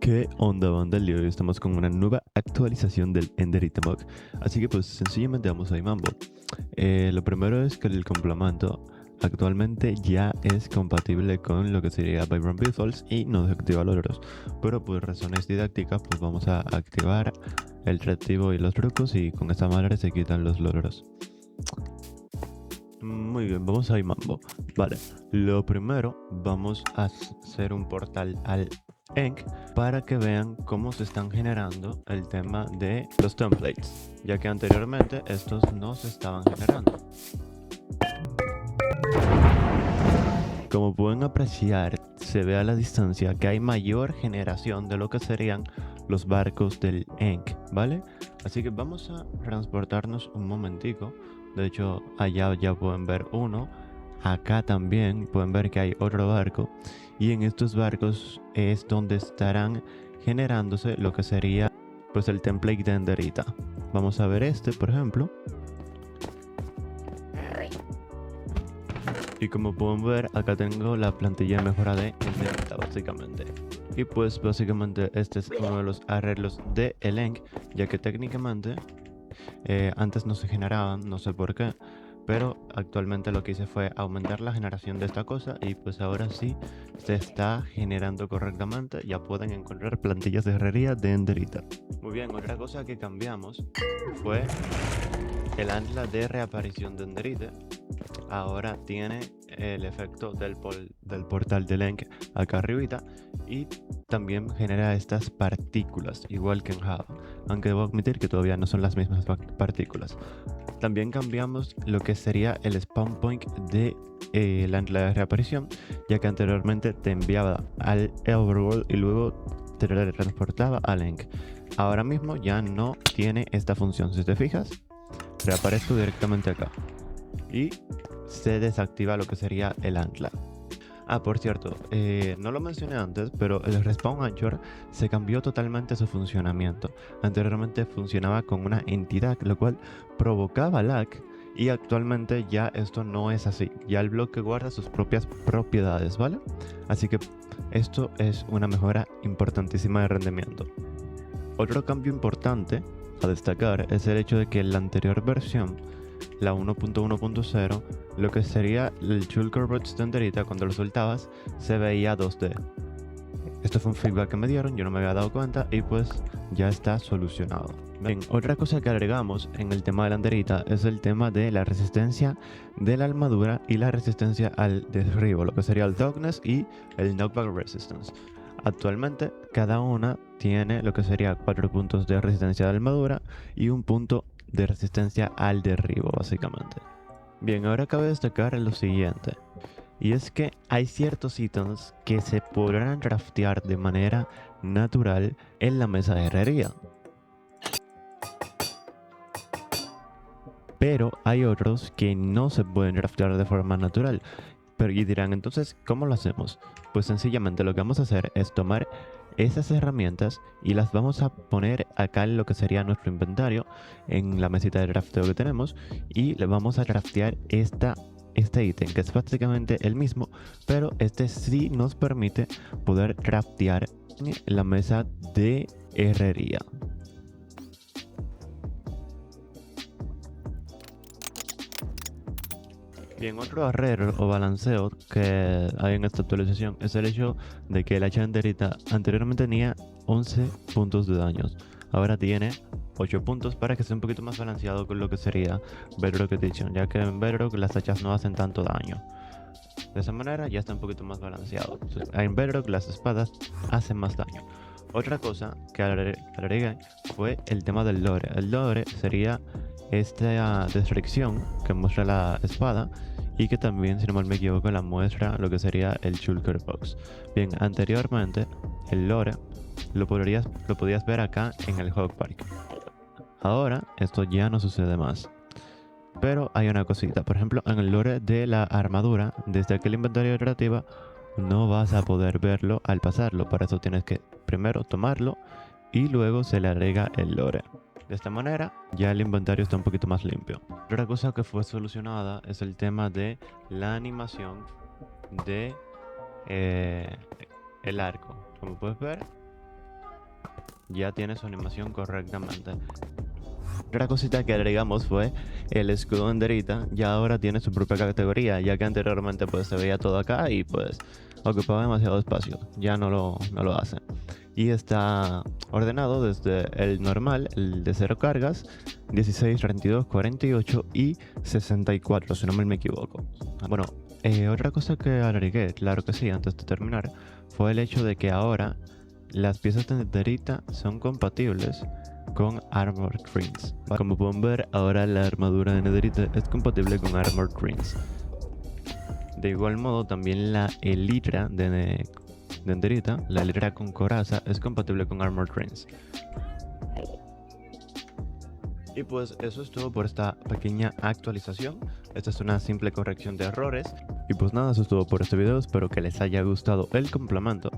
¿Qué onda, banda? El día de hoy estamos con una nueva actualización del Enderita Mog. Así que pues sencillamente vamos a ir mambo. Lo primero es que el complemento actualmente ya es compatible con lo que sería Vibrant Visuals y no desactiva logros. Pero por razones didácticas pues vamos a activar el reactivo y los trucos y con esta manera se quitan los logros. Muy bien, vamos a ir mambo. Vale, lo primero vamos a hacer un portal al Enk para que vean cómo se están generando el tema de los templates, ya que anteriormente estos no se estaban generando. Como pueden apreciar, se ve a la distancia que hay mayor generación de lo que serían los barcos del Enk, ¿vale? Así que vamos a transportarnos un momentico. De hecho, allá ya pueden ver uno. Acá también pueden ver que hay otro barco. Y en estos barcos es donde estarán generándose lo que sería pues el template de Enderita. Vamos a ver este, por ejemplo. Y como pueden ver, acá tengo la plantilla de mejora de Enderita, básicamente. Y pues básicamente este es uno de los arreglos de Enk, ya que técnicamente antes no se generaban, no sé por qué, pero actualmente lo que hice fue aumentar la generación de esta cosa y pues ahora sí se está generando correctamente. Ya pueden encontrar plantillas de herrería de Enderita. Muy bien, otra cosa que cambiamos fue el ancla de reaparición de Enderita. Ahora tiene el efecto del portal de Enk acá arribita y también genera estas partículas igual que en Java, aunque debo admitir que todavía no son las mismas partículas. También cambiamos lo que sería el spawn point de la ancla de reaparición, ya que anteriormente te enviaba al Overworld y luego te transportaba al Enk. Ahora mismo ya no tiene esta función. Si te fijas, reaparezco directamente acá y se desactiva lo que sería el ancla. Ah, por cierto, no lo mencioné antes, pero el Respawn Anchor se cambió totalmente su funcionamiento. Anteriormente funcionaba con una entidad, lo cual provocaba lag, y actualmente ya esto no es así. Ya el bloque guarda sus propias propiedades, ¿vale? Así que esto es una mejora importantísima de rendimiento. Otro cambio importante a destacar es el hecho de que en la anterior versión, la 1.1.0, lo que sería el Shulker Bots de Enderita, cuando lo soltabas, se veía 2D. Esto fue un feedback que me dieron, yo no me había dado cuenta y pues ya está solucionado. Bien, otra cosa que agregamos en el tema de la Enderita es el tema de la resistencia de la armadura y la resistencia al derribo, lo que sería el Toughness y el Knockback Resistance. Actualmente cada una tiene lo que sería 4 puntos de resistencia de armadura y un punto de resistencia al derribo, básicamente. Bien, ahora cabe destacar lo siguiente, y es que hay ciertos ítems que se podrán craftear de manera natural en la mesa de herrería, pero hay otros que no se pueden craftear de forma natural. Pero y dirán, entonces, ¿cómo lo hacemos? Pues sencillamente lo que vamos a hacer es tomar esas herramientas y las vamos a poner acá en lo que sería nuestro inventario, en la mesita de crafteo que tenemos, y le vamos a craftear este ítem, que es prácticamente el mismo, pero este sí nos permite poder craftear la mesa de herrería. Bien, otro arreglo o balanceo que hay en esta actualización es el hecho de que la hacha enterita anteriormente tenía 11 puntos de daños. Ahora tiene 8 puntos para que sea un poquito más balanceado con lo que sería Bedrock Edition, ya que en Bedrock las hachas no hacen tanto daño. De esa manera ya está un poquito más balanceado. En Bedrock las espadas hacen más daño. Otra cosa que agregué fue el tema del lore. El lore sería esta descripción que muestra la espada y que también, si no mal me equivoco, la muestra lo que sería el Shulker Box. Bien, anteriormente el lore lo podías ver acá en el Hog Park. Ahora esto ya no sucede más. Pero hay una cosita, por ejemplo, en el lore de la armadura, desde aquel inventario creativa, no vas a poder verlo al pasarlo. Para eso tienes que primero tomarlo y luego se le agrega el lore. De esta manera ya el inventario está un poquito más limpio. Otra cosa que fue solucionada es el tema de la animación de el arco. Como puedes ver, ya tiene su animación correctamente. Otra cosita que agregamos fue el escudo Enderita, ya ahora tiene su propia categoría, ya que anteriormente pues se veía todo acá y pues ocupaba demasiado espacio, ya no lo hace. Y está ordenado desde el normal, el de 0 cargas, 16, 32, 48 y 64, si no me equivoco. Bueno, otra cosa que agregué, claro que sí, antes de terminar, fue el hecho de que ahora las piezas de Enderita son compatibles con Armored Rings. Como pueden ver, ahora la armadura de Netherite es compatible con Armored Rings. De igual modo, también la Elytra de Netherita, la Elytra con coraza, es compatible con Armored Rings. Y pues eso es todo por esta pequeña actualización. Esta es una simple corrección de errores. Y pues nada, eso es todo por este video. Espero que les haya gustado el complemento.